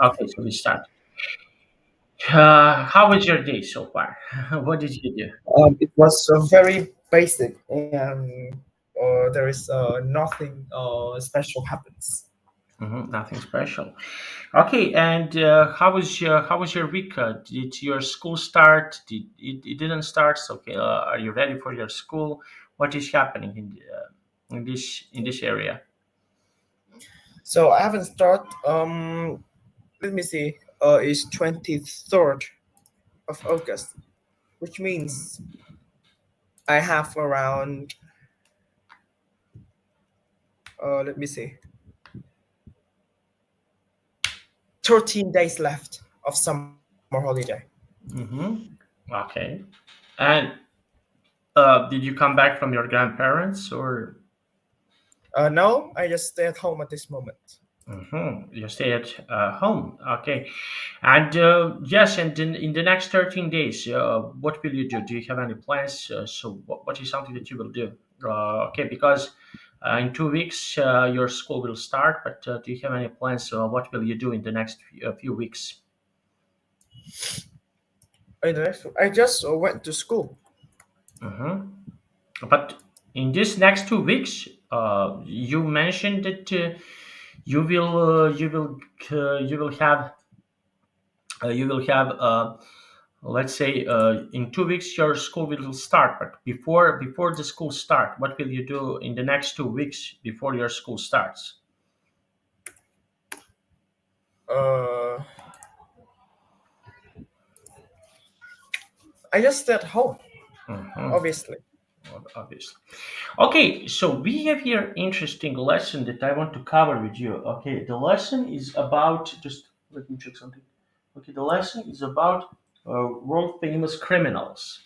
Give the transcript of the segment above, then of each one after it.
Okay, so we start. How was your day so far? What did you do? It was very basic, and there is nothing special happens. Nothing special. Okay, and how was your week? Did your school start? It didn't start? So, okay, are you ready for your school? What is happening in this area? So I haven't started. Let me see. It's 23rd of August, which means I have around. Let me see. 13 days left of summer holiday. Mm-hmm. Okay, and did you come back from your grandparents or? No, I just stay at home at this moment. You stay at home. Okay. And yes, and in the next 13 days, what will you do? Do you have any plans? So, what is something that you will do? Okay, because in 2 weeks, your school will start, but do you have any plans? What will you do in the next few weeks? I just went to school. hmm But in this next 2 weeks, you mentioned that you will have let's say in 2 weeks your school will start, but before the school start, what will you do in the next 2 weeks before your school starts? Uh, I just stay at home, Mhm. obviously. Well, obviously. Okay, so we have here interesting lesson that I want to cover with you. Okay, the lesson is about, just let me check something. Okay, the lesson is about world famous criminals.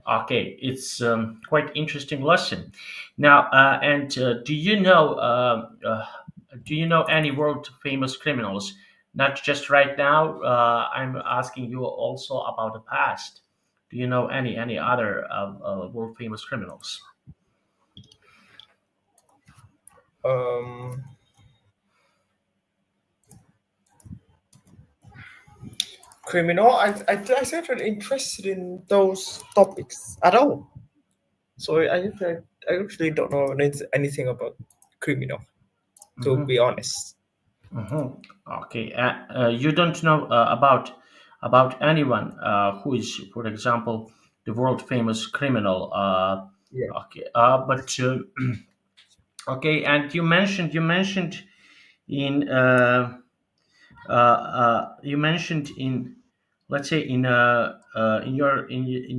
Okay, it's quite interesting lesson. Now, and do you know any world famous criminals? Not just right now. I'm asking you also about the past. Do you know any other world famous criminals? Um, Criminal. I'm not really interested in those topics at all. So I actually don't know anything about criminal. To hmm be honest. hmm Okay, you don't know about anyone who is, for example, the world famous criminal. Yeah. Okay, but okay, and you mentioned in you mentioned in, let's say, in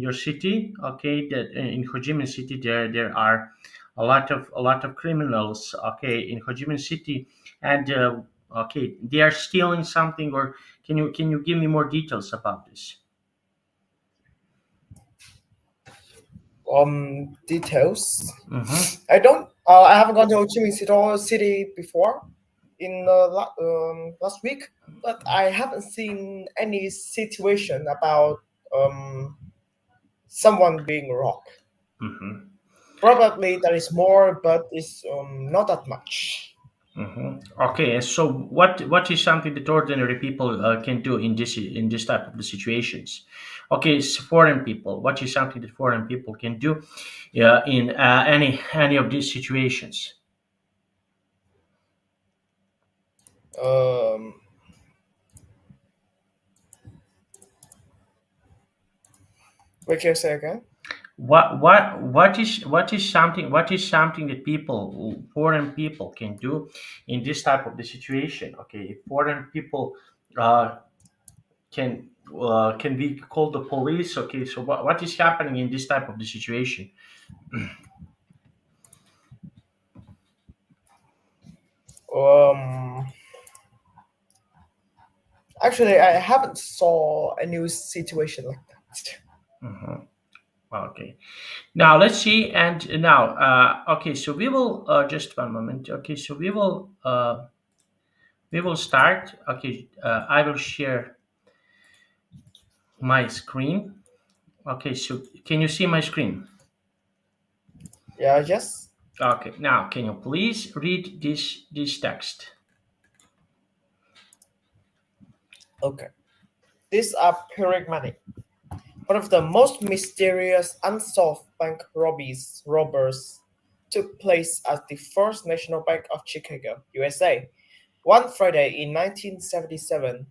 your city, okay, that in Ho Chi Minh City there are a lot of criminals, okay, in Ho Chi Minh City, and okay, they are stealing something, or can you give me more details about this? Details. Mm-hmm. I don't. I haven't gone to Ho Chi Minh City before in last week, but I haven't seen any situation about um someone being robbed. Mm-hmm. Probably there is more, but it's not that much. Okay, so what is something that ordinary people can do in this type of the situations? Okay, foreign people. What is something that foreign people can do in any of these situations? Um, what can you say again? What is something that foreign people can do in this type of the situation? Okay, if foreign people uh, can be called the police. Okay, so what is happening in this type of the situation? Um, Actually, I haven't saw a new situation like that. Mhm. Okay. Now let's see. And now, okay. So we will just one moment. Okay. So we will start. Okay. I will share my screen. Okay. So can you see my screen? Yeah, yes. Okay. Now, can you please read this text? Okay, these are paradigmatic. One of the most mysterious unsolved bank robbers took place at the First National Bank of Chicago, USA. One Friday in 1977,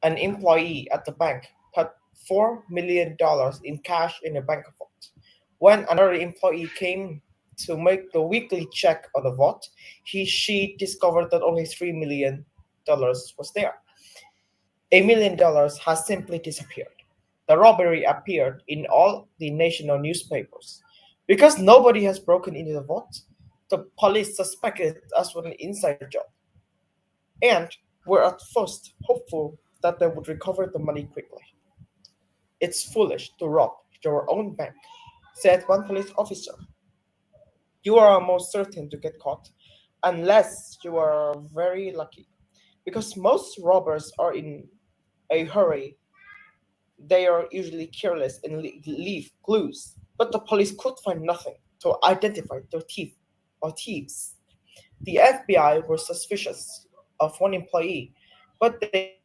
an employee at the bank put $4 million in cash in a bank vault. When another employee came to make the weekly check on the vault, she discovered that only $3 million was there. $1 million has simply disappeared. The robbery appeared in all the national newspapers. Because nobody has broken into the vault, the police suspected it as an inside job and were at first hopeful that they would recover the money quickly. It's foolish to rob your own bank, said one police officer. You are almost certain to get caught unless you are very lucky. Because most robbers are in a hurry, they are usually careless and leave clues. But the police could find nothing to identify the thief or thieves. The FBI were suspicious of one employee, but they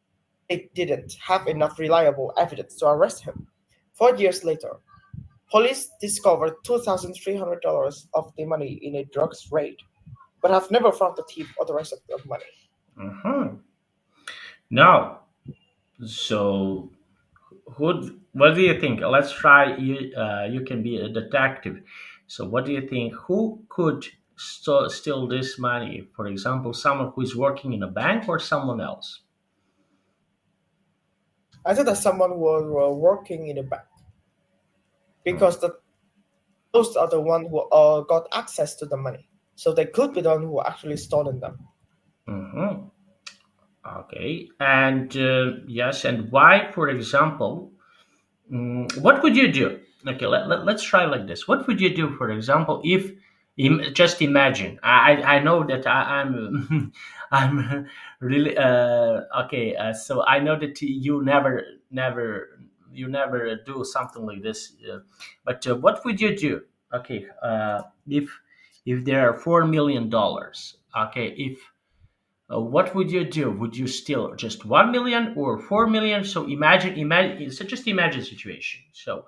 didn't have enough reliable evidence to arrest him. 4 years later, police discovered $2,300 of the money in a drugs raid, but have never found the thief or the rest of the money. Mhm. Now, so what do you think? Let's try. You can be a detective. So, what do you think? Who could steal this money? For example, someone who is working in a bank or someone else? I thought that someone was working in a bank Mm. because those are the one who got access to the money. So they could be the one who actually stolen them. Mm-hmm. Okay, and yes, and why, for example, what would you do? Okay, let's try like this. What would you do, for example, if just imagine? I know that I'm I'm really okay. So I know that you never do something like this. But what would you do? Okay, if there are $4 million. Okay, if what would you do? Would you steal just 1 million or 4 million? So imagine. So just imagine situation. So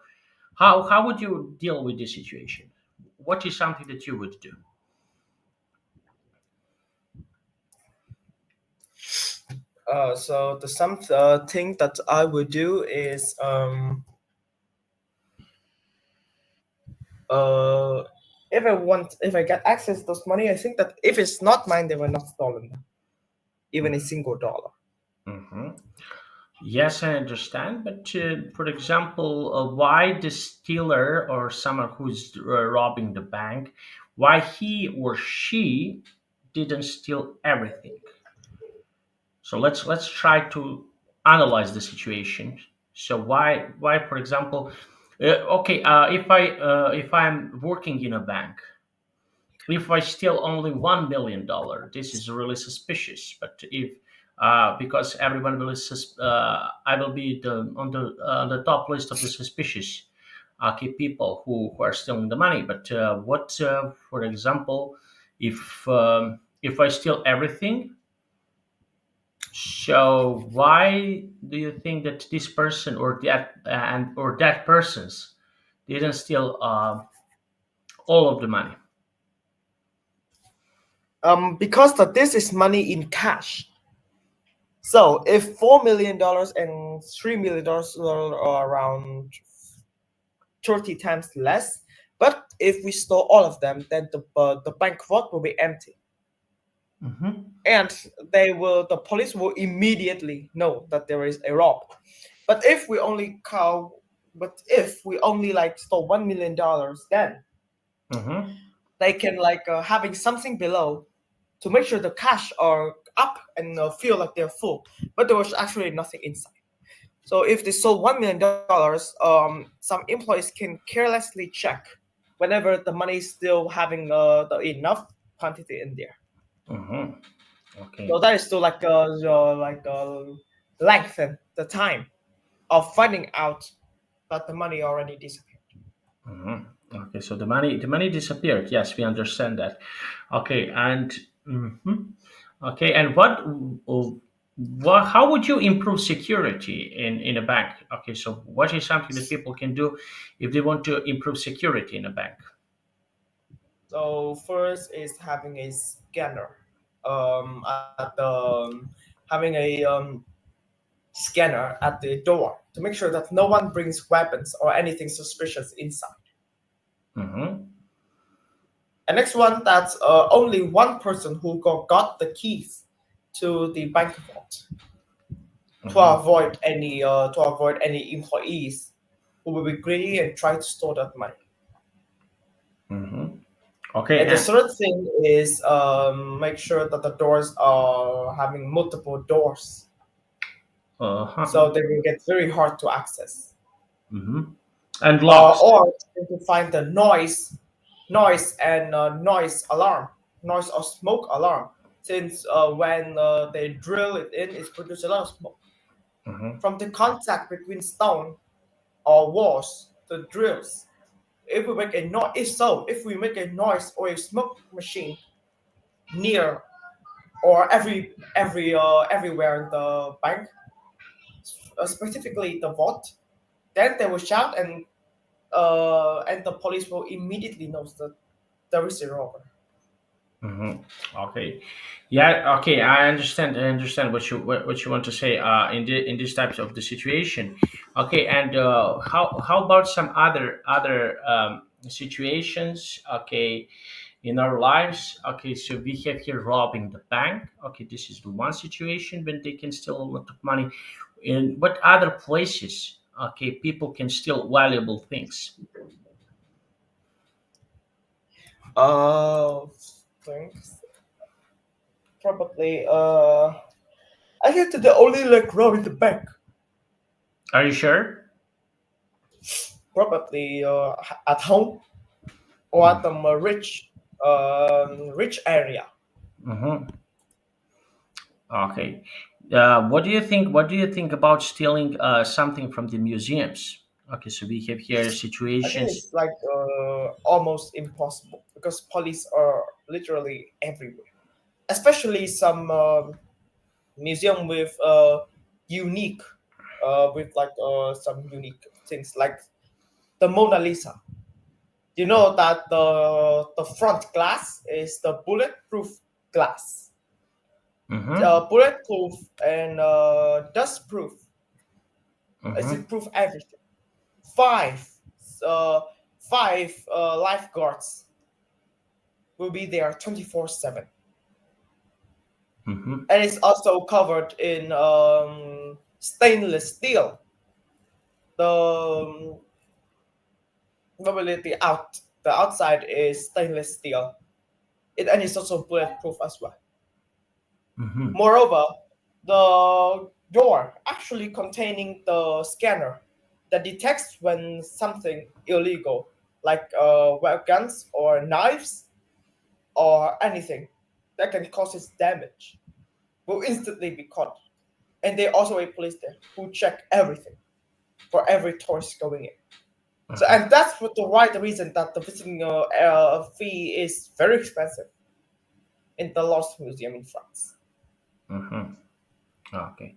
how would you deal with this situation? What is something that you would do? So the some thing that I would do is uh if I get access to those money, I think that if it's not mine, they were not stolen, even a single dollar. Mm-hmm. Yes, I understand. But for example, why the stealer or someone who's robbing the bank, why he or she didn't steal everything? So let's try to analyze the situation. So why for example, okay, if I'm working in a bank, if I steal only $1 million, this is really suspicious. But if because everyone will I will be on the top list of the suspicious okay people who are stealing the money. But what for example, if I steal everything, so why do you think that this person or that persons didn't steal all of the money? Because that this is money in cash. So if $4 million and $3 million are around 30 times less, but if we store all of them, then the bank vault will be empty, Mm-hmm. and the police will immediately know that there is a rob. But if we only call, but if we only like store $1 million, then Mm-hmm. they can like having something below to make sure the cash are up and feel like they're full, but there was actually nothing inside. So if they sold $1 million, some employees can carelessly check whenever the money is still having the enough quantity in there. Mm-hmm. So Okay. that is to lengthen the time of finding out that the money already disappeared. Mm-hmm. Okay. So the money disappeared. Yes, we understand that. Okay. And mhm. Okay. And what? How would you improve security in a bank? Okay, so what is something that people can do if they want to improve security in a bank? So first is having a scanner. At the having a scanner at the door to make sure that no one brings weapons or anything suspicious inside. Mm-hmm. And next one, that's only one person who got the keys to the bank vault Mm-hmm. to avoid any employees who will be greedy and try to store that money. Mm-hmm. Okay, And the and third thing is make sure that the doors are having multiple doors, uh-huh. so they will get very hard to access. Mm-hmm. And locks. Or to find the noise alarm, noise or smoke alarm, since when they drill it in, it produces a lot of smoke Mm-hmm. from the contact between stone or walls to drills. If we make a noise or a smoke machine near or everywhere in the bank, specifically the vault, then they will shout and the police will immediately know that there is a robber. Mm-hmm. Okay, yeah. Okay, I understand. I understand what you want to say. In these types of the situation. Okay, and how about some other situations? Okay, in our lives. Okay, so we have here robbing the bank. Okay, this is the one situation when they can steal a lot of money. In what other places? Okay, people can steal valuable things. Uh, Thanks. Probably. I think that the only like robbing the bank. Are you sure? Probably at home or at the rich area. Mm-hmm. Okay. What do you think? What do you think about stealing something from the museums? Okay, so we have here I think situations. it's like almost impossible because police are literally everywhere. Especially some museum with unique, with like some unique things like the Mona Lisa. You know that the front glass is the bulletproof glass, Mm-hmm. bulletproof and dust proof. It's Mm-hmm. proof everything. Five, uh, five lifeguards will be there 24/7, Mm-hmm. and it's also covered in stainless steel. The normally the outside is stainless steel. And it's also bulletproof as well. Mm-hmm. Moreover, the door actually containing the scanner that detects when something illegal, like guns or knives or anything that can cause its damage, will instantly be caught. And they also a police there who check everything for every tourist going in. So, Uh-huh. and that's what the right reason that the visiting fee is very expensive in the Lost Museum in France. Mm-hmm. Okay.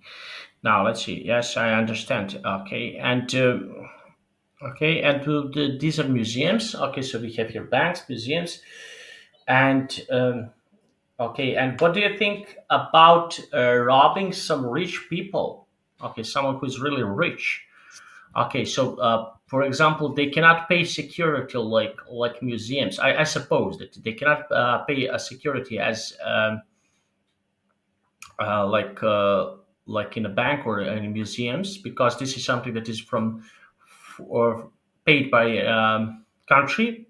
Now let's see. Yes, I understand. Okay, and okay, and these are museums. Okay, so we have here banks, museums, and okay. And what do you think about robbing some rich people? Okay, someone who's really rich. Okay, so for example, they cannot pay security like museums. I suppose that they cannot pay a security as uh, like uh, like in a bank or in museums because this is something that is from or paid by country.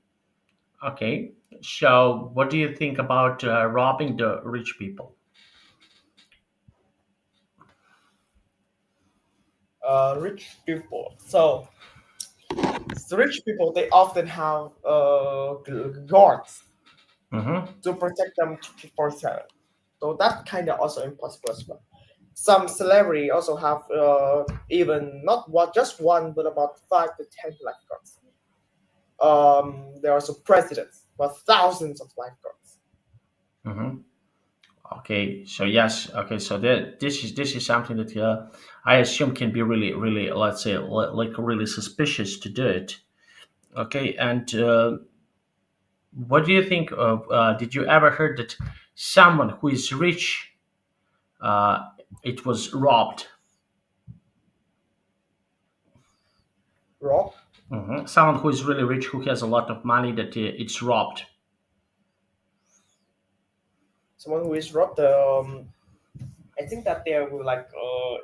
Okay, so what do you think about robbing the rich people? Rich people. So the rich people they often have guards Mm-hmm. to protect them 24/7. So that kind of also impossible as well. Some celebrity also have even not one, just one, but about 5 to 10 lifeguards. There are also presidents, but thousands of lifeguards. Mm-hmm. Okay, so yes, okay, so this is something that I assume can be really, really, let's say, like really suspicious to do it. Okay, and what do you think of? Did you ever heard that someone who is rich, uh, it was robbed? Rob, Someone who is really rich, who has a lot of money, that it's robbed. someone who is robbed, I think that they will like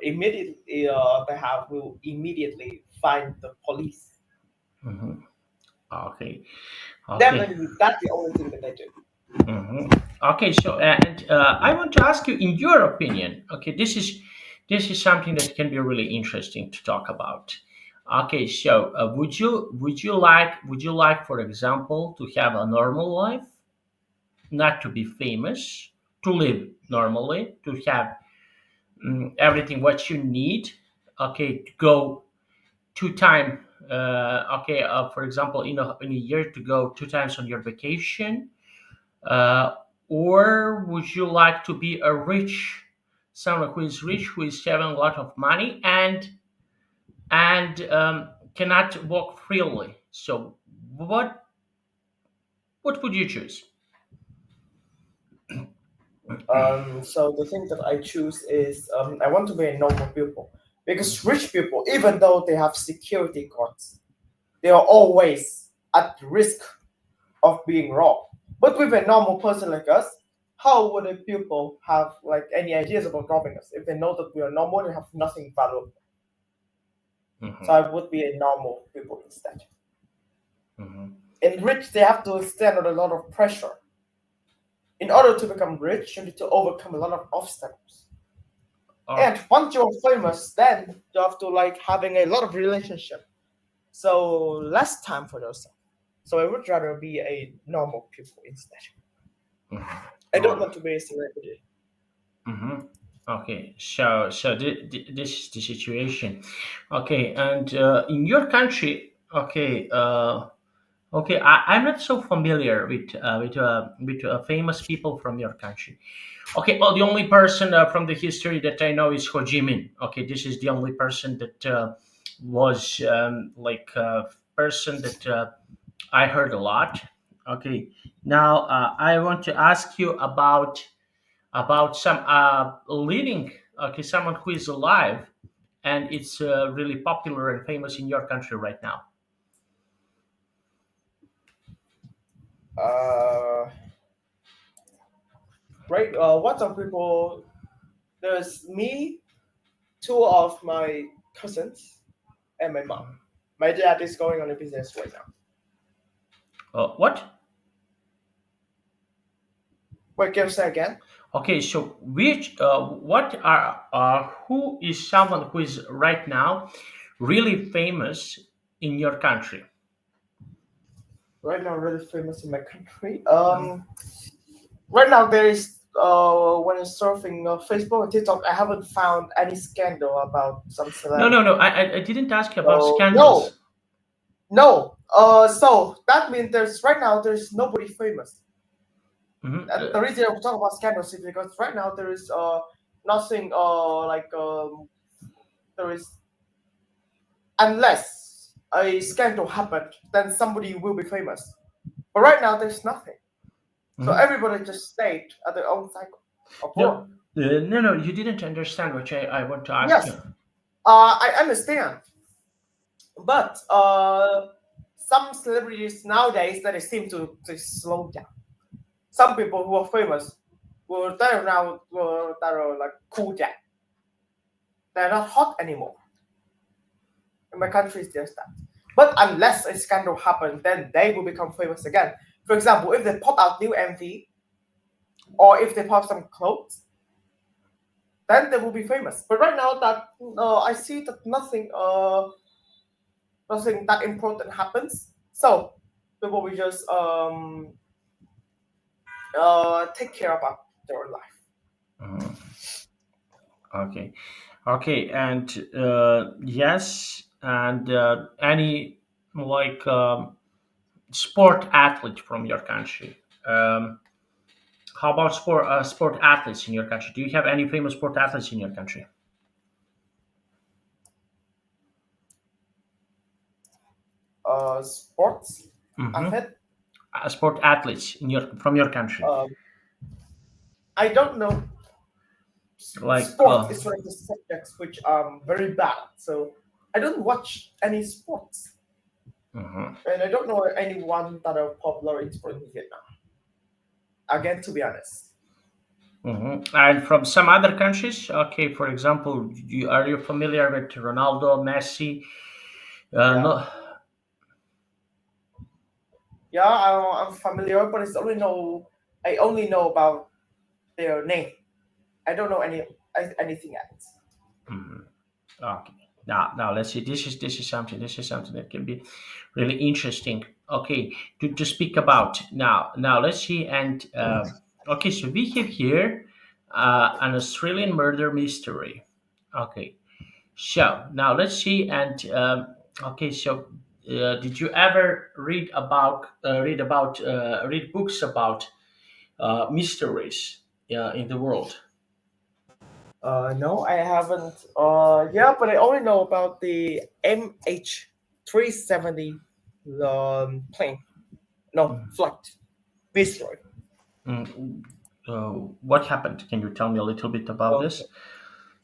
immediately they have will immediately find the police. Hmm. Okay, okay. Definitely, that's the only thing that they do. Hmm. Okay, so and I want to ask you, in your opinion, okay, this is something that can be really interesting to talk about. Okay, so would you like, for example, to have a normal life, not to be famous, to live normally, to have everything what you need, okay, to go two time, okay, for example, in a year to go two times on your vacation, uh, or would you like to be a rich, someone who is rich, who is having a lot of money and cannot walk freely? So what would you choose? So the thing that I choose is I want to be a normal people because rich people, even though they have security guards, they are always at risk of being robbed. But with a normal person like us, how would a people have like any ideas about robbing us if they know that we are normal and have nothing valuable? So Hmm. I would be a normal people instead. Hmm. In rich, they have to stand under a lot of pressure. In order to become rich, you need to overcome a lot of obstacles. Oh, And once you're famous, then you have to like having a lot of relationship. So less time for yourself. So I would rather be a normal people instead. mhm. I don't Oh, want to be a celebrity. hmm. Okay, so this is the situation. Okay, and in your country, okay, okay, I'm not so familiar with famous people from your country. Okay, well, the only person from the history that I know is Ho Chi Minh. Okay, this is the only person that was like a person that I heard a lot. Okay, now I want to ask you about some living. Okay, someone who is alive and it's really popular and famous in your country right now. Uh, right. What some people? There's me, two of my cousins, and my mom. My dad is going on a business right now. What? Wait, can you say again? Okay, so what who is someone who is right now really famous in your country? Right now, really famous in my country. Um, Right now there is when I'm surfing Facebook and TikTok, I haven't found any scandal about some no, no, celebrity. no. I didn't ask you about So no, scandals. no. So that means there's right now there's nobody famous. Mhm. And the reason I'm talking about scandals is because right now there is nothing there is unless a scandal happened, then somebody will be famous. But right now there's nothing. So Mhm. everybody just stayed at their own cycle of No, work. no, no. You didn't understand what I want to ask Yes, you. I understand. But some celebrities nowadays that they seem to slow down. Some people who are famous will they're now that are like cool down. They're not hot anymore. In my country, there's that. But unless a scandal happens, then they will become famous again. For example, if they pop out new MV or if they pop some clothes, then they will be famous. But right now, that I see that nothing that important happens. So people will just take care about their life. Mhm. Okay, okay, and yes, and any like sport athlete from your country. Um, How about sport athletes in your country? Do you have any famous sport athletes in your country? Sports. I've Mm-hmm. had. Sport athletes in your from your country, Um, I don't know. like Sport is one of the subjects which are very bad. So I don't watch any sports, mhm, and I don't know anyone that are popular in sport in Vietnam. Again, to be honest. and from some other countries. Okay, for example, are you familiar with Ronaldo, Messi? Yeah. No. Yeah, I'm familiar, but it's only know I only know about their name. I don't know anything else. Mhm. Okay. Now let's see. This is something that can be really interesting. Okay, to speak about now. Let's see. And okay, so we have here an Australian murder mystery. Okay, so now let's see. And okay, so did you ever read books about mysteries in the world? No, I haven't. Yeah, but I only know about the MH370 plane. No, flight. Destroyed. Mm, what happened? Can you tell me a little bit about Okay. this?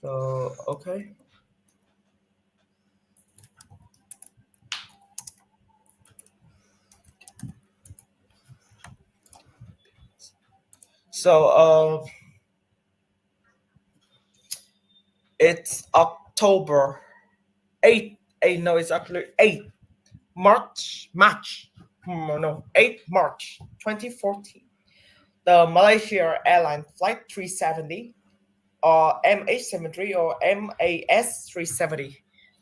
So, okay. So, it's October 8th. No, it's actually 8th March. No, 8th March 2014. The Malaysia Airlines Flight 370 or MH73 or MAS370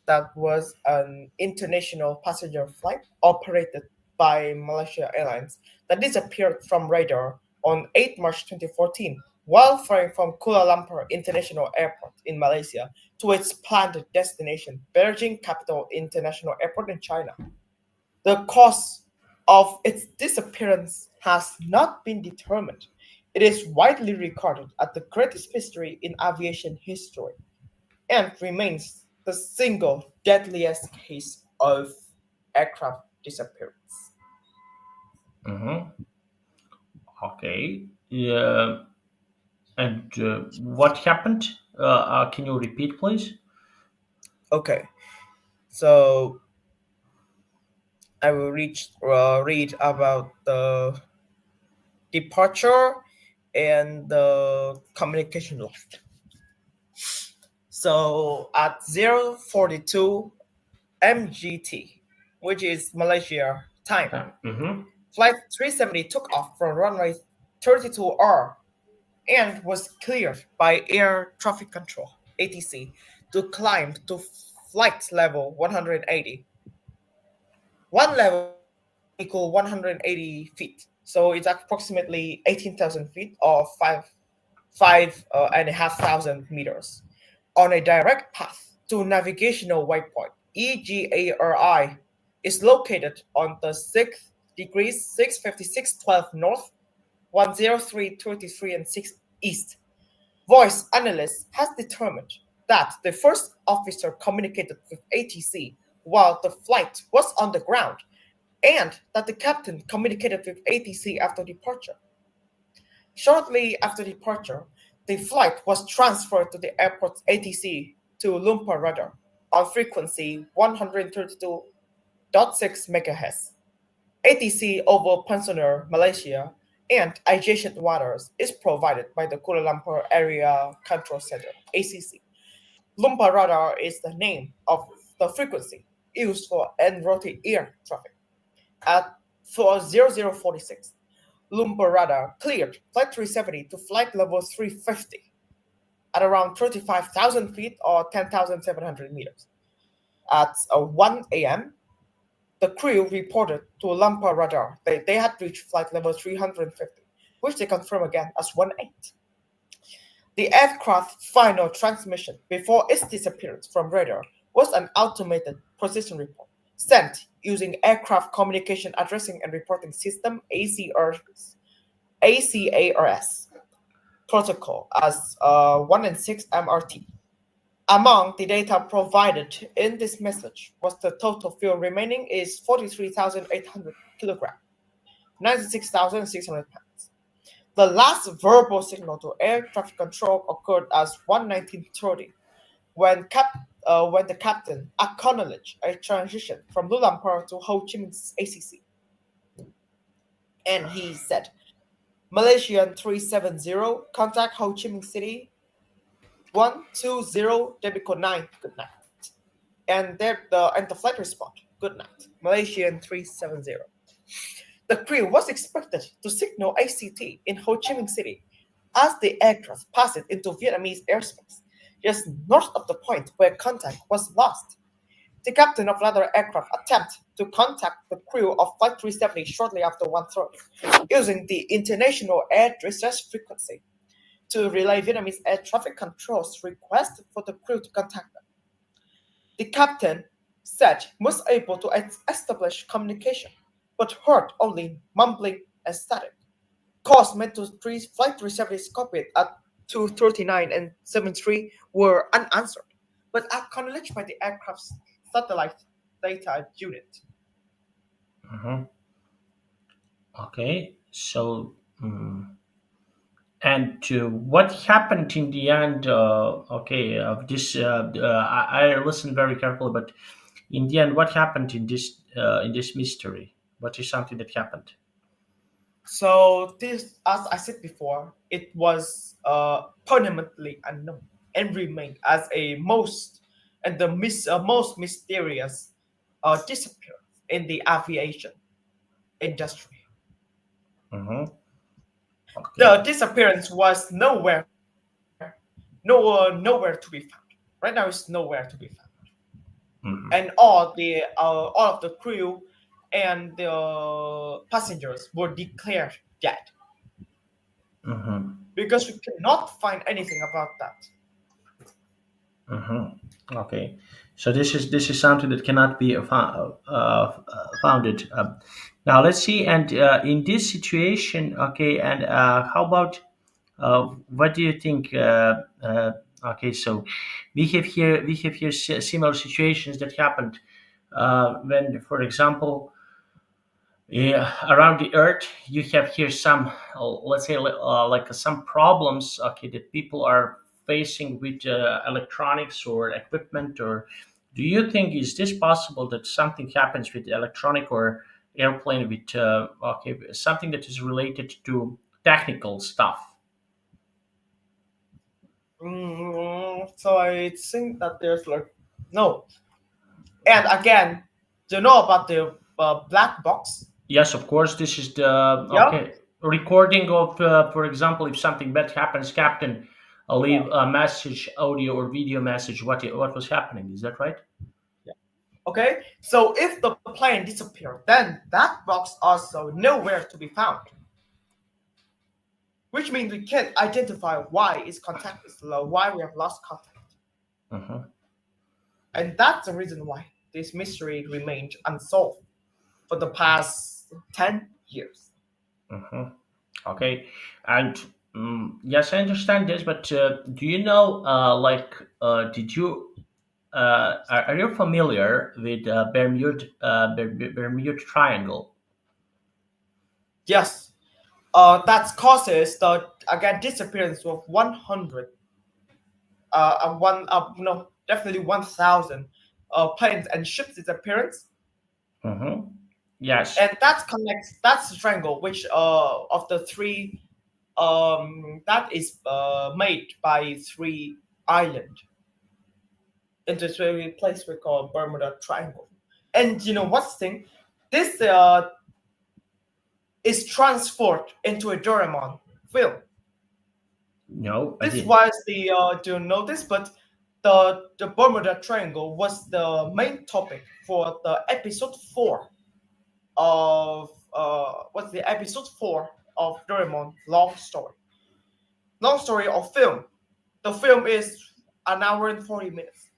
that was an international passenger flight operated by Malaysia Airlines that disappeared from radar on 8 March 2014 while flying from Kuala Lumpur International Airport in Malaysia to its planned destination, Beijing Capital International Airport in China. The cause of its disappearance has not been determined. It is widely regarded as the greatest mystery in aviation history and remains the single deadliest case of aircraft disappearance. Mm-hmm. Okay. Yeah. And what happened? Can you repeat, please? Okay, so I will read about the departure and the communication lost. So at 042 MGT, which is Malaysia time. Mm-hmm. Flight 370 took off from runway 32R and was cleared by air traffic control (ATC) to climb to flight level 180. One level equal 180 feet, so it's approximately 18,000 feet or five and a half thousand meters on a direct path to navigational waypoint. EGARI is located on the 6 degrees 656 12 north, 103 23 and 6 east. Voice analyst has determined that the first officer communicated with ATC while the flight was on the ground and that the captain communicated with ATC after departure. Shortly after departure, the flight was transferred to the airport's ATC to Lumpur radar on frequency 132.6 MHz. ATC over Pensioner, Malaysia, and adjacent waters is provided by the Kuala Lumpur Area Control Center (ACC). Lumpur radar is the name of the frequency used for en route air traffic. At 0046, Lumpur radar cleared Flight 370 to flight level 350 at around 35,000 feet or 10,700 meters. At 1 a.m., the crew reported to Lumpur radar that they had reached flight level 350, which they confirmed again as 1-8. The aircraft's final transmission before its disappearance from radar was an automated position report sent using Aircraft Communication Addressing and Reporting System (ACRS). ACARS protocol as 1 and 6 MRT. Among the data provided in this message was the total fuel remaining is 43,800 kilograms, 96,600 pounds. The last verbal signal to air traffic control occurred as 1:19:30 when the captain acknowledged a transition from Luang Prabang to Ho Chi Minh's ACC. And he said, Malaysian 370, contact Ho Chi Minh City 120, Debico 9, good night. And the flight respond, good night, Malaysian 370. The crew was expected to signal ACT in Ho Chi Minh City as the aircraft passed into Vietnamese airspace, just north of the point where contact was lost. The captain of another aircraft attempted to contact the crew of Flight 370 shortly after 1:30, using the International Air Distress Frequency to relay Vietnamese air traffic control's request for the crew to contact them. The captain said he was able to establish communication, but heard only mumbling and static. Calls meant to Flight 370's cockpit at 2:39 and 73 were unanswered, but acknowledged by the aircraft's satellite data unit. Hmm. Okay, so and what happened in the end? Okay, of this, I listened very carefully, but in the end, what happened in this mystery? What is something that happened? So this, as I said before, it was permanently unknown and remained as a most mysterious disappearance in the aviation industry. Hmm. The Okay. disappearance was nowhere to be found. Right now, it's nowhere to be found, and Hmm. all of the crew and the passengers were declared dead Hmm. because we cannot find anything about that. Hmm. Okay, so this is something that cannot be founded. Now let's see, and in this situation, okay, and how about what do you think? Okay, so we have here similar situations that happened when, for example, yeah, around the earth you have here some let's say like some problems, okay, that people are facing with electronics or equipment. Or do you think, is this possible that something happens with electronic or airplane with okay, something that is related to technical stuff? So I think that there's like no. And again, do you know about the black box? Yes, of course, this is the Yeah. okay recording of for example, if something bad happens, captain leave a message, audio or video message, what was happening, is that right? Yeah. Okay. So if the plane disappeared, then that box also nowhere to be found, which means we can't identify why its contact is low, why we have lost contact, Hmm. and that's the reason why this mystery remained unsolved for the past 10 years. Hmm. Okay, and yes, I understand this, but do you know did you are you familiar with Bermuda Triangle? Yes. That causes the again disappearance of 100 one no definitely 1,000 planes and ships disappearance, Hmm. Yes. and that connects that's the triangle which of the three that is made by three island into this very place we call Bermuda Triangle. And you know what's the thing? This is transferred into a Doraemon film. No, I This didn't. was the do you know this? But the Bermuda Triangle was the main topic for the episode 4 of what's the episode 4 of Doraemon long story of film. The film is an hour and 40 minutes.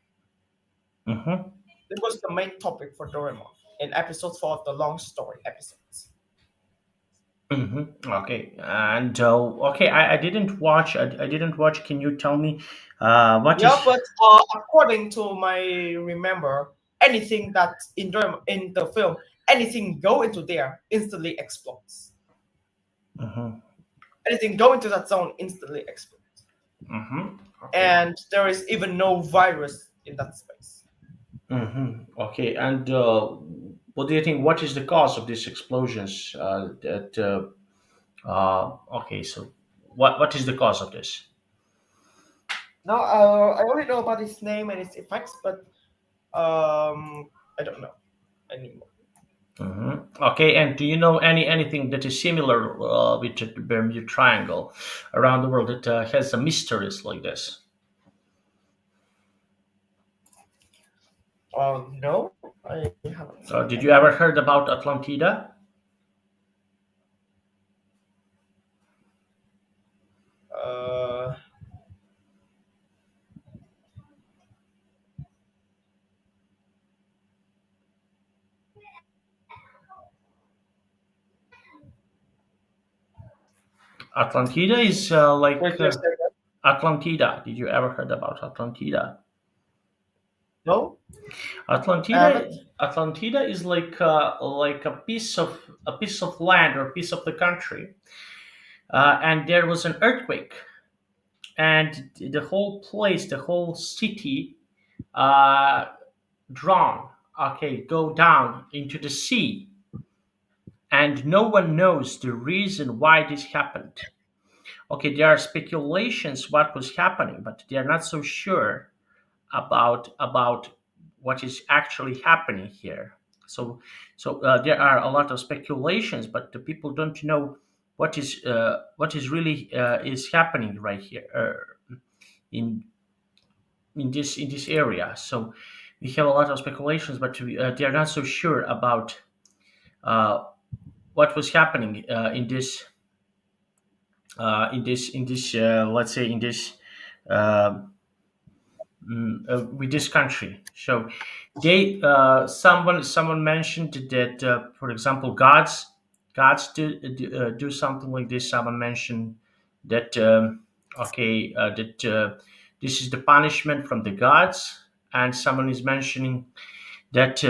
Hmm. It was the main topic for Doraemon in episode 4 of the long story episodes. Okay, and okay, I didn't watch. I didn't watch. Can you tell me what Yeah, is? but according to my remember, anything that in the film, anything go into there instantly explodes. Mhm, Anything go into that zone instantly explodes, okay. and there is even no virus in that space. Okay, and what do you think? What is the cause of these explosions? Okay, so what is the cause of this? Now, I only know about its name and its effects, but I don't know anymore. Okay, and do you know anything that is similar with the Bermuda Triangle around the world that has a mysteries like this? No, I haven't seen Did any. you ever heard about Atlantida? Uh, Atlantida is Wait, like just a second. Atlantida. Did you ever heard about Atlantida? No, I Atlantida, haven't. Atlantida is like a piece of land or piece of the country, and there was an earthquake, and the whole place, the whole city, uh, drawn, okay, go down into the sea, and no one knows the reason why this happened. Okay, there are speculations what was happening, but they are not so sure about what is actually happening here. So there are a lot of speculations, but the people don't know what is really is happening right here in in this area. So we have a lot of speculations, but they are not so sure about uh, what was happening in this let's say in this uh, with this country. So they someone mentioned that for example gods do something like this. Someone mentioned that okay that this is the punishment from the gods, and someone is mentioning that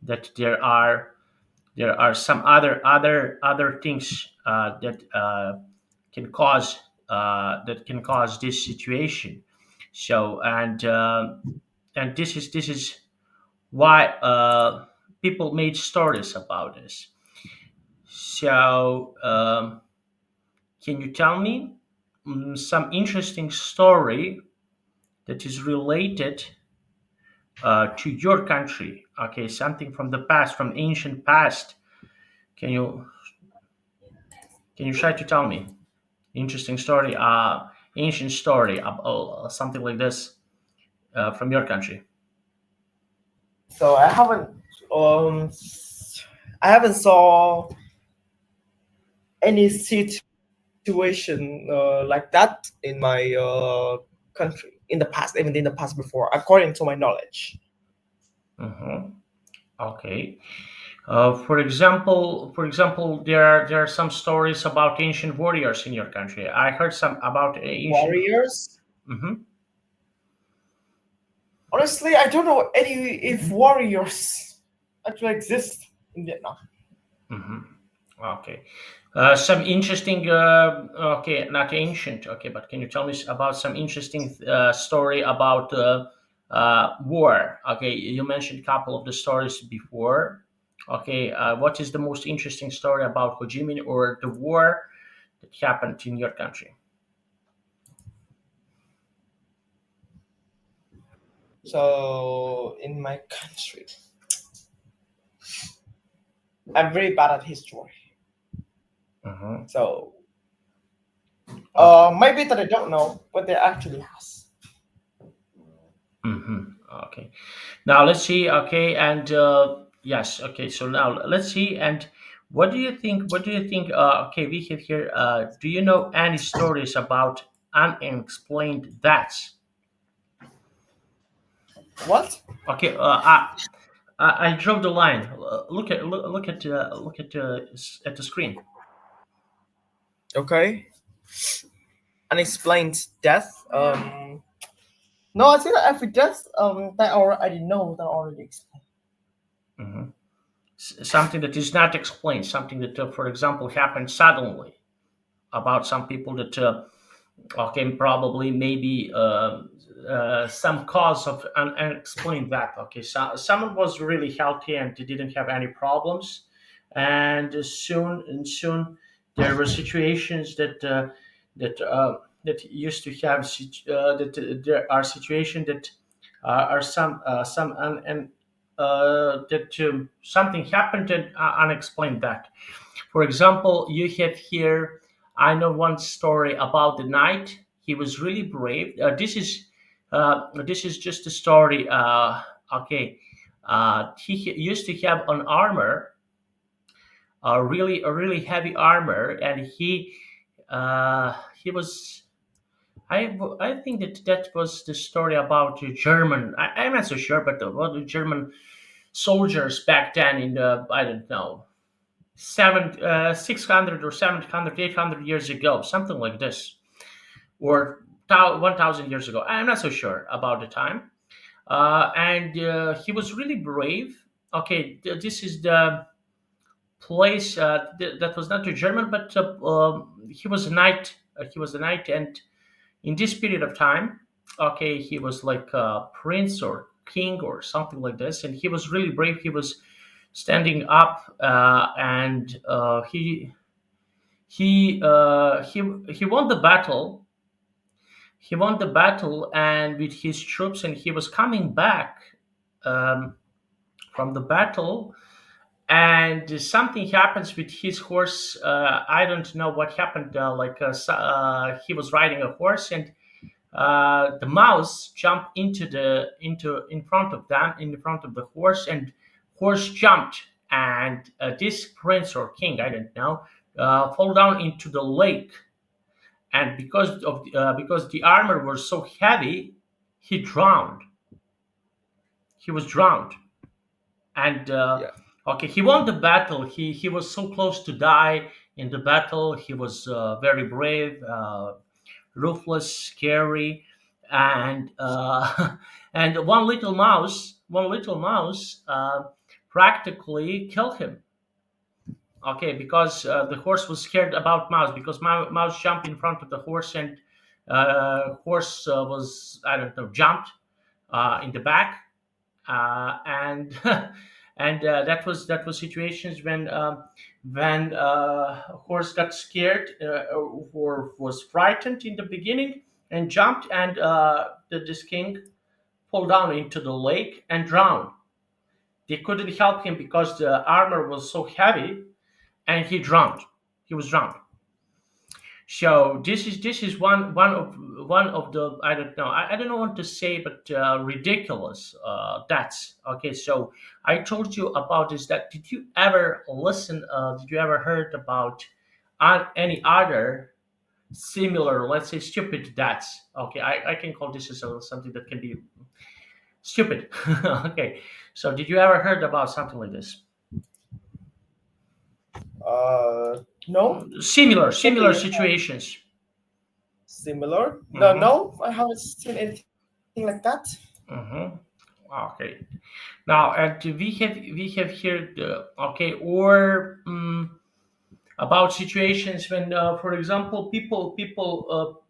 that there are some other things that can cause this situation. So and this is why people made stories about this. So can you tell me some interesting story that is related to your country? Okay, something from the past, from ancient past. Can you try to tell me interesting story, ancient story, something like this from your country? So um I haven't saw any situation like that in my country in the past, even in the past before, according to my knowledge. Mhm. Okay. For example, there are some stories about ancient warriors in your country. I heard some about ancient. Warriors. Hmm. Honestly, I don't know any if warriors actually exist in Vietnam. Hmm. Okay. Some interesting. Okay, not ancient. Okay, but can you tell me about some interesting story about war? Okay, you mentioned a couple of the stories before. Okay, what is the most interesting story about Ho Chi Minh or the war that happened in your country? So in my country, I'm very bad at history. Mm-hmm. So Okay. maybe that I don't know, but there actually has. Mm-hmm. Okay. Now let's see. Okay, and yes. Okay. So now let's see. And what do you think? What do you think? Okay, we have here. Do you know any stories about unexplained deaths? What? Okay. I drew the line. Look at look at the screen. Okay, unexplained death. No, I think that every death that already know that already explained. Mhm. Something that is not explained, something that, for example, happened suddenly about some people that okay, probably maybe some cause of unexplained that. Okay, so someone was really healthy and they didn't have any problems, and soon there were situations that used to have that there are situations that are some and that something happened and unexplained that. For example, you have here, I know one story about the knight. He was really brave. This is just a story. Okay, he used to have an armor, a really heavy armor, and he was. I think that that was the story about the German. I'm not so sure, but the German soldiers back then in the, I don't know, 600 or 700, 800 years ago, something like this, or 1000 years ago. I'm not so sure about the time. And he was really brave. Okay, this is the place that was not the German, but he was a knight. He was a knight, and in this period of time, okay, he was like a prince or king or something like this, and he was really brave. He was standing up, and he won the battle. He won the battle, and with his troops, and he was coming back um, from the battle, and something happens with his horse. I don't know what happened. He was riding a horse, and the mouse jumped into in front of them, in front of the horse, and horse jumped, and this prince or king, I don't know, fall down into the lake, and because the armor was so heavy, he drowned. He was drowned, and Yeah, okay, he won the battle. He was so close to die in the battle. He was very brave, ruthless, scary, and and one little mouse practically killed him. Okay, because the horse was scared about mouse, because mouse jumped in front of the horse, and horse was, I don't know, jumped in the back, and and that was situations when a horse got scared, or was frightened in the beginning and jumped, and this king fell down into the lake and drowned. They couldn't help him because the armor was so heavy, and he drowned. He was drowned. So this is one of the, I don't know, I don't know what to say, but ridiculous. That's okay. So I told you about this. That did you ever listen? Did you ever heard about any other similar, let's say, stupid deaths? Okay, I can call this as something that can be stupid. Okay, so did you ever heard about something like this? no, Similar simply situations. similar. No, Mm-hmm. no, I haven't seen anything like that. Mm-hmm. Okay. Now, and we have here the, okay, or about situations when, for example, people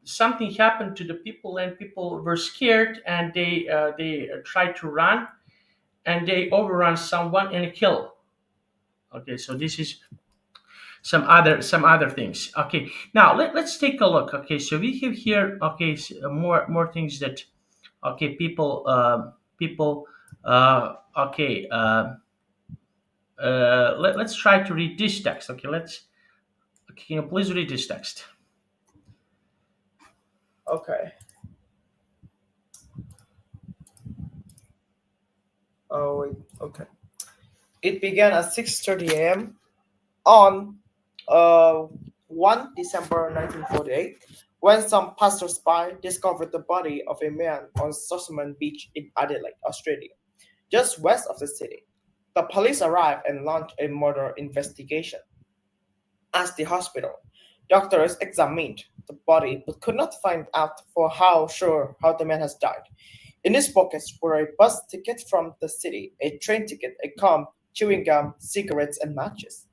something happened to the people, and people were scared, and they tried to run, and they overrun someone and kill. Okay, so this is some other things. Okay, now let's take a look. Okay, so we have here, okay, more things that, okay, people okay, let's try to read this text. Okay, can you please read this text? Okay. Oh wait. Okay. It began at 6:30 a.m. on uh, 1 December 1948, when some passersby discovered the body of a man on Susseman Beach in Adelaide, Australia, just west of the city. The police arrived and launched a murder investigation. At the hospital, Doctors examined the body but could not find out for how sure how the man has died. In his pockets were a bus ticket from the city, a train ticket, a comb, chewing gum, cigarettes, and matches.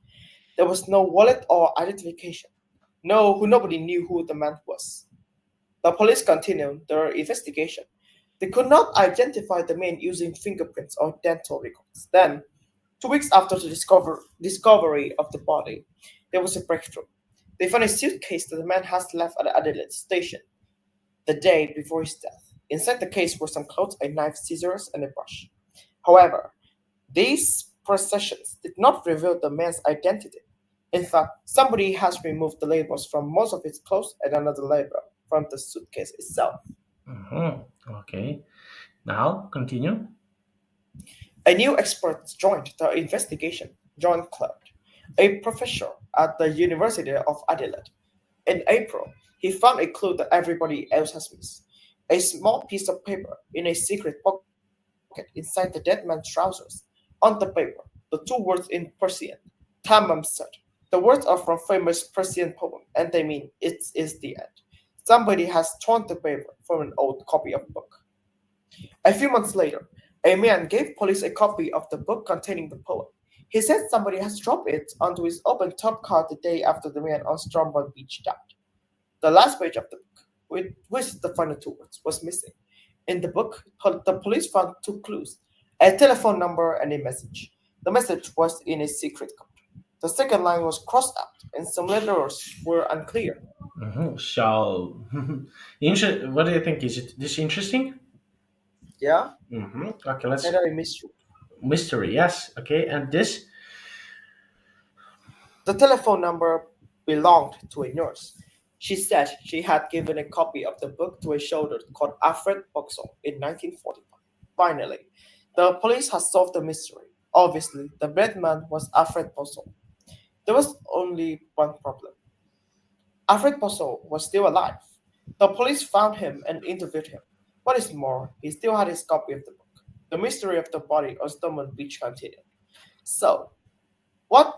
There was no wallet or identification. Nobody knew who the man was. The police continued their investigation. They could not identify the man using fingerprints or dental records. Then, 2 weeks after the discovery of the body, there was a breakthrough. They found a suitcase that the man has left at the Adelaide station the day before his death. Inside the case were some clothes, a knife, scissors, and a brush. However, these possessions did not reveal the man's identity. In fact, somebody has removed the labels from most of his clothes and another label from the suitcase itself. Mhm. Okay. Now continue. A new expert joined the investigation, John Cloud, a professor at the University of Adelaide. In April, he found a clue that everybody else has missed. A small piece of paper in a secret pocket inside the dead man's trousers. On the paper, the two words in Persian, Tamam said. The words are from famous Persian poem, and they mean it is the end. Somebody has torn the paper from an old copy of book. A few months later, a man gave police a copy of the book containing the poem. He said somebody has dropped it onto his open top car the day after the man on Stromberg Beach died. The last page of the book, with the final two words, was missing. In the book, the police found two clues: a telephone number and a message. The message was in a secret code. The second line was crossed out, and some letters were unclear. So, what do you think? Is it this interesting? Yeah, Okay, kind let's of a mystery. mystery. Yes. Okay, and this. The telephone number belonged to a nurse. She said she had given a copy of the book to a soldier called Alfred Boxall in 1945. Finally, the police had solved the mystery. Obviously, the dead man was Alfred Boxall. There was only one problem. Alfred Boxall was still alive. The police found him and interviewed him. What is more, he still had his copy of the book. The mystery of the body on Stormont Beach continued. So, what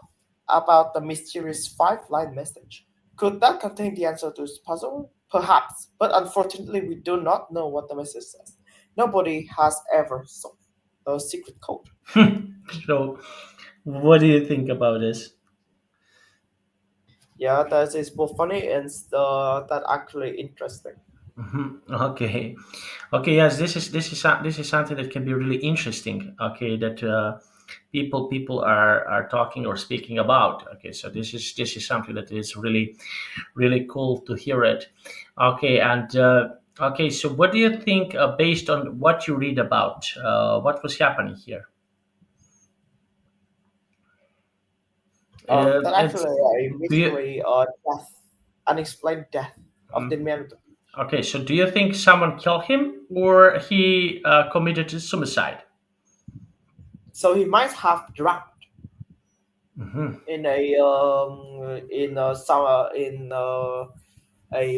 about the mysterious five-line message? Could that contain the answer to this puzzle? Perhaps, but unfortunately, we do not know what the message says. Nobody has ever solved the secret code. So, what do you think about this? Yeah, that is both funny and that actually interesting. Okay, okay. Yes, this is something that can be really interesting. Okay, that people are talking or speaking about. Okay, so this is something that is really cool to hear it. Okay, and okay. So, what do you think based on what you read about? What was happening here? That It's actually a do you mystery death, unexplained death of the man. okay? So, do you think someone killed him or he committed suicide? So he might have drowned Hmm. in a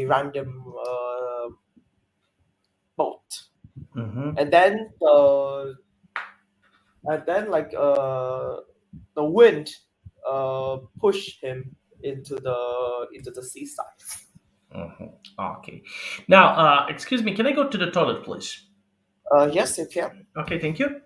random boat, Hmm. and then the wind pushed him into the seaside. Hmm. Okay. Now, excuse me. Can I go to the toilet, please? Yes, you can. Okay. Thank you.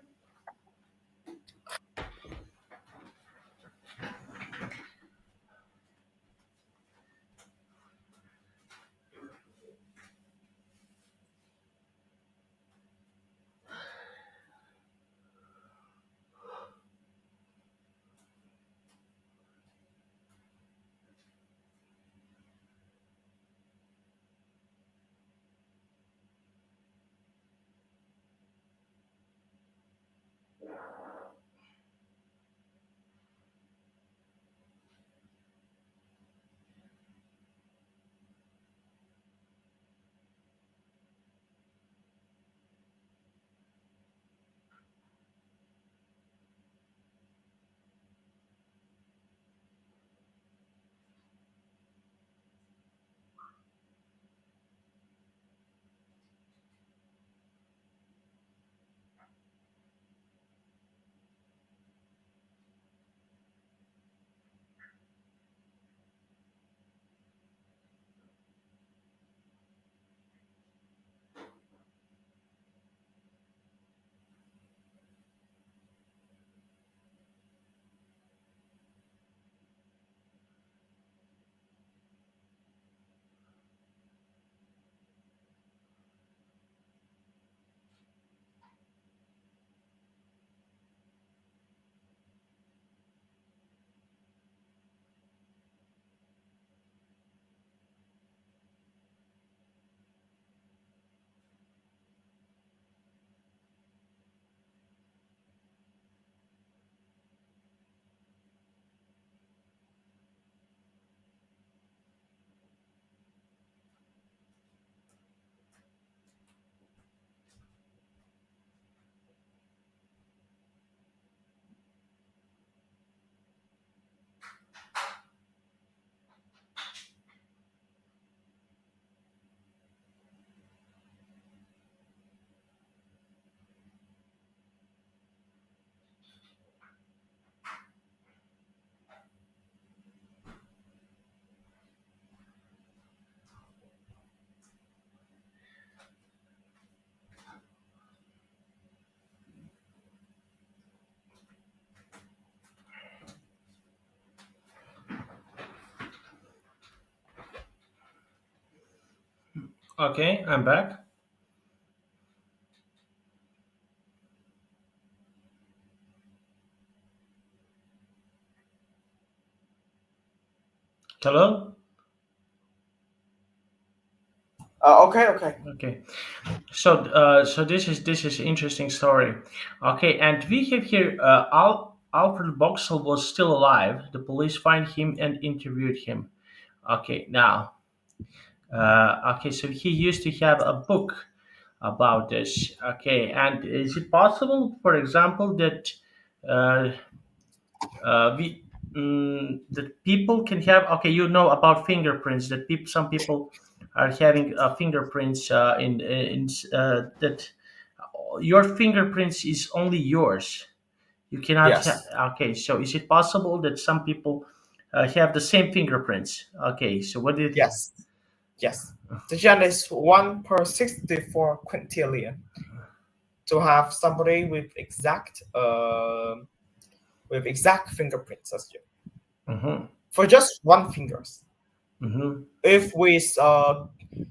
Okay, I'm back. Hello. Okay, okay. Okay. So, so this is interesting story. Okay, and we have here Alfred Boxall was still alive. The police find him and interviewed him. Okay, now, okay, so he used to have a book about this. Okay, and is it possible, for example, that uh, we that people can have? Okay, you know about fingerprints. That people, some people are having fingerprints in that your fingerprints is only yours. You cannot Yes, okay, so is it possible that some people have the same fingerprints? Okay, so what did yes, yes. The chance is 1 per 64 quintillion to have somebody with exact fingerprints as you mm-hmm, for just one fingers. mm-hmm, If we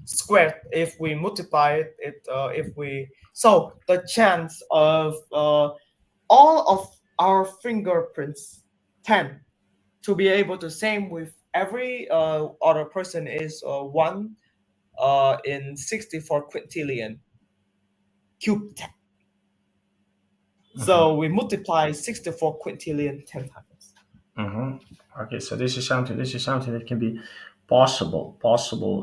square, if we multiply it, if we so the chance of all of our fingerprints 10 to be able to same with every other person is 1 in 64 quintillion cube 10. mm-hmm, So we multiply 64 quintillion 10 times. mm-hmm. Okay, so this is something that can be possible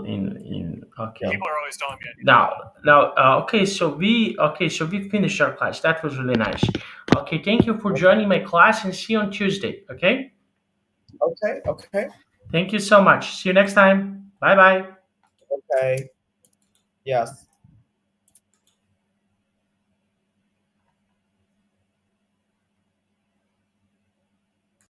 in okay. Yeah. People are always telling me I need now okay, so we finished our class. That was really nice. Okay, thank you for Okay. joining my class and see you on Tuesday. Okay, Okay. Okay. thank you so much. See you next time. Bye bye. Okay. Yes.